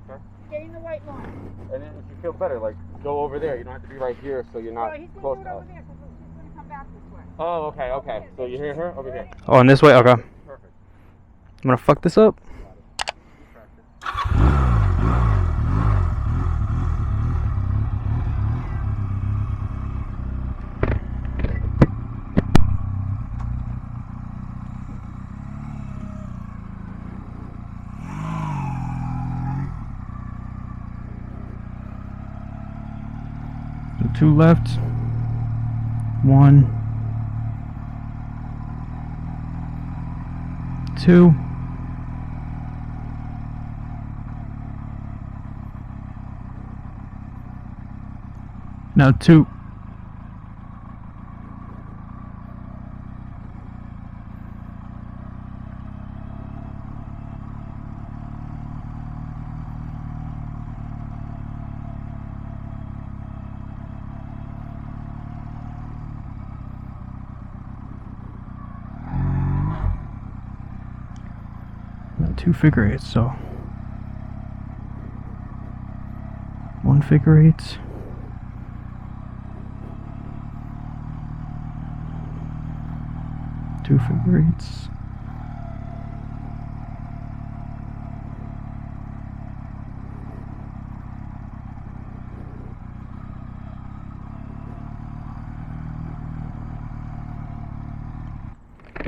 Okay. Stay in the white line. And then if you feel better, like, go over there. You don't have to be right here, so you're not He's close going to to do it us. over there because he's going to come back this way. Oh, okay, okay. So you hear her? Over here. Oh, in this way? Okay. Perfect. I'm gonna fuck this up. Got it. You practice. So 2 left. 1. 2. Now 2. Now 2 figure eights, so 1 figure eight. 2 figure eights.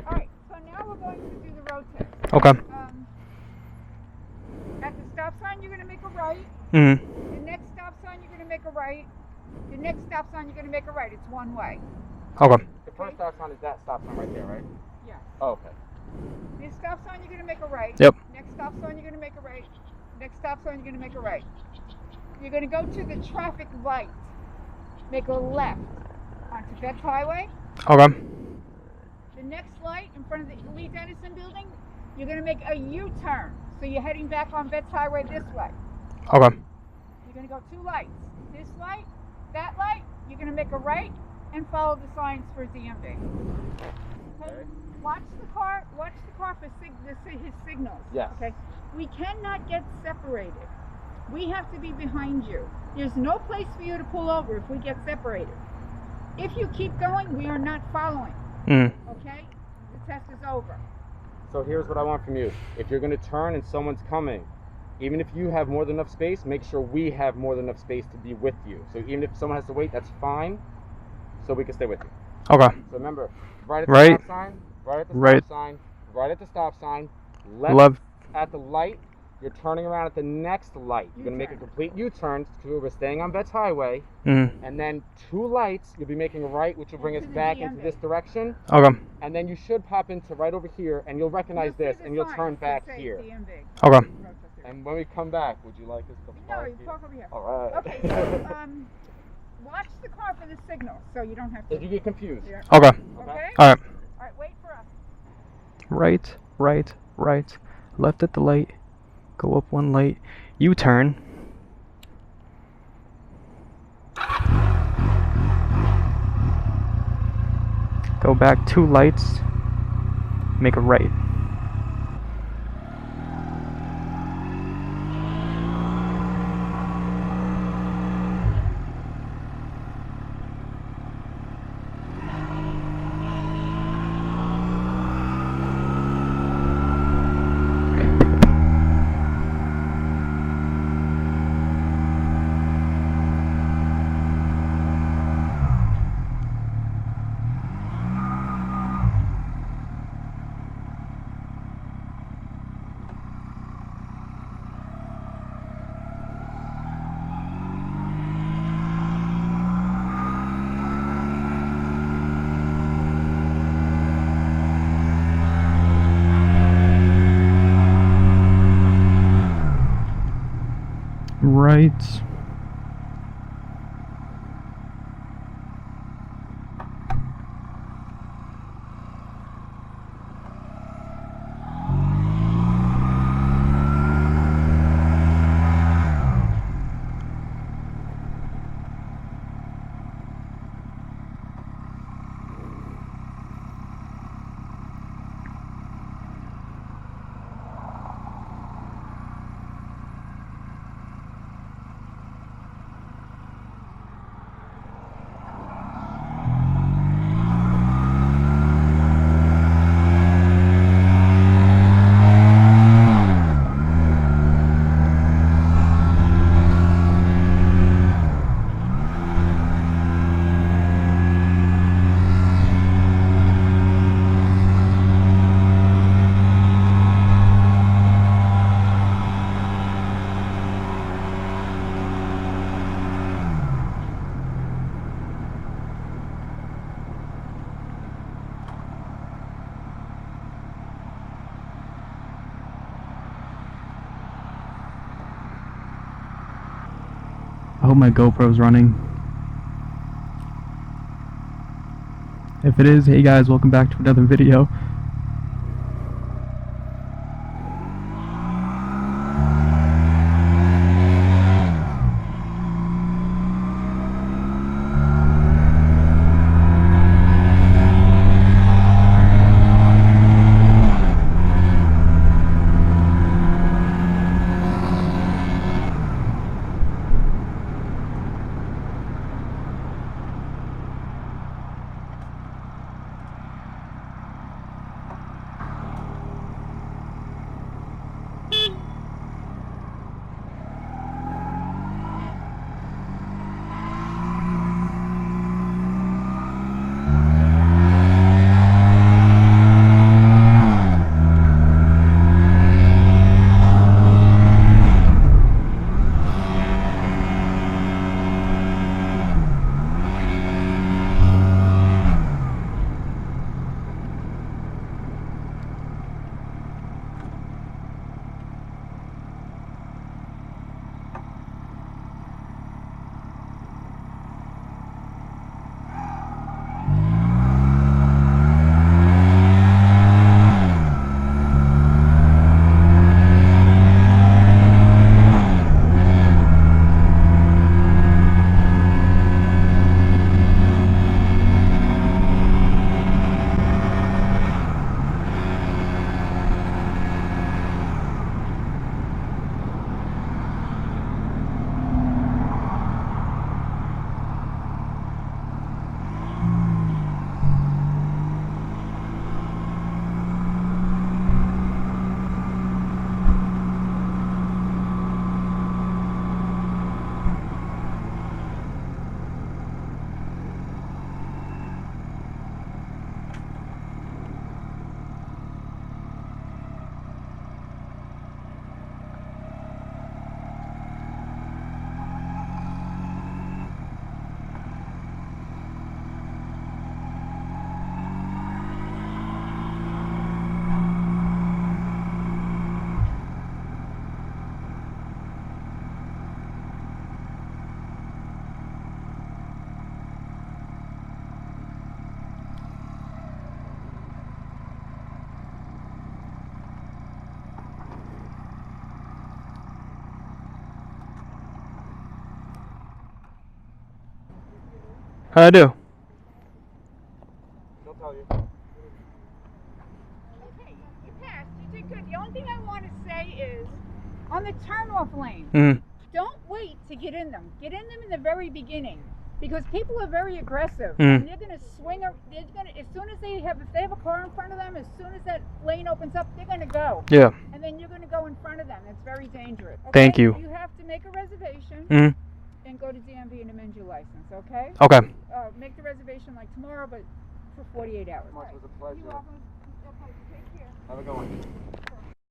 Alright, so now we're going to do the road test. Okay. At the stop sign, you're going to make a right. Mm-hmm. The next stop sign, you're going to make a right. The next stop sign, you're going to make a right. It's one way. Okay. The first stop sign is that stop sign right there, right? Yeah. Oh, okay. This stop sign, you're going to make a right. Yep. Next stop sign, you're going to make a right. Next stop sign, you're going to make a right. You're going to go to the traffic light. Make a left onto Betts Highway. Okay. The next light in front of the Lee Dennison building, you're going to make a U-turn. So you're heading back on Betts Highway this way. Okay. You're going to go 2 lights. This light, that light, you're going to make a right and follow the signs for DMV. Okay? Watch the car for his signals. Yes. Okay? We cannot get separated. We have to be behind you. There's no place for you to pull over if we get separated. If you keep going, we are not following. Okay? The test is over. So here's what I want from you. If you're going to turn and someone's coming, even if you have more than enough space, make sure we have more than enough space to be with you. So even if someone has to wait, that's fine, so we can stay with you. Okay. So remember, right at the stop sign, right at the stop sign, right at the stop sign, left at the light, you're turning around at the next light. You're going to make a complete U-turn because we're staying on Betts Highway. And then 2 lights, you'll be making a right, which will bring us back into this direction. Okay. And then you should pop into right over here, and you'll recognize this, and you'll turn back here. DMV. Okay. And when we come back, would you like us to No, park you here? park over here. All right. Okay, so watch the car for the signal, so you don't have to. Did you get confused? Yeah. Okay. Okay? All right. All right, wait for us. Right, right, right. Left at the light. Go up 1 light. U-turn. Go back 2 lights. Make a right. Right. I hope my GoPro's running. If it is, hey guys, welcome back to another video. How'd I do? She'll tell you. Okay, you passed. You did good. The only thing I want to say is, on the turn-off lane, don't wait to get in them. Get in them in the very beginning, because people are very aggressive, and they're going to swing. They're going to, as soon as if they have a car in front of them, as soon as that lane opens up, they're going to go. Yeah. And then you're going to go in front of them. It's very dangerous. Okay? Thank you. You have to make a reservation and go to DMV and amend your license. Okay. Okay. Make the reservation like tomorrow, but for 48 hours. Much was a pleasure. You're welcome. Okay, take care. Have a good one.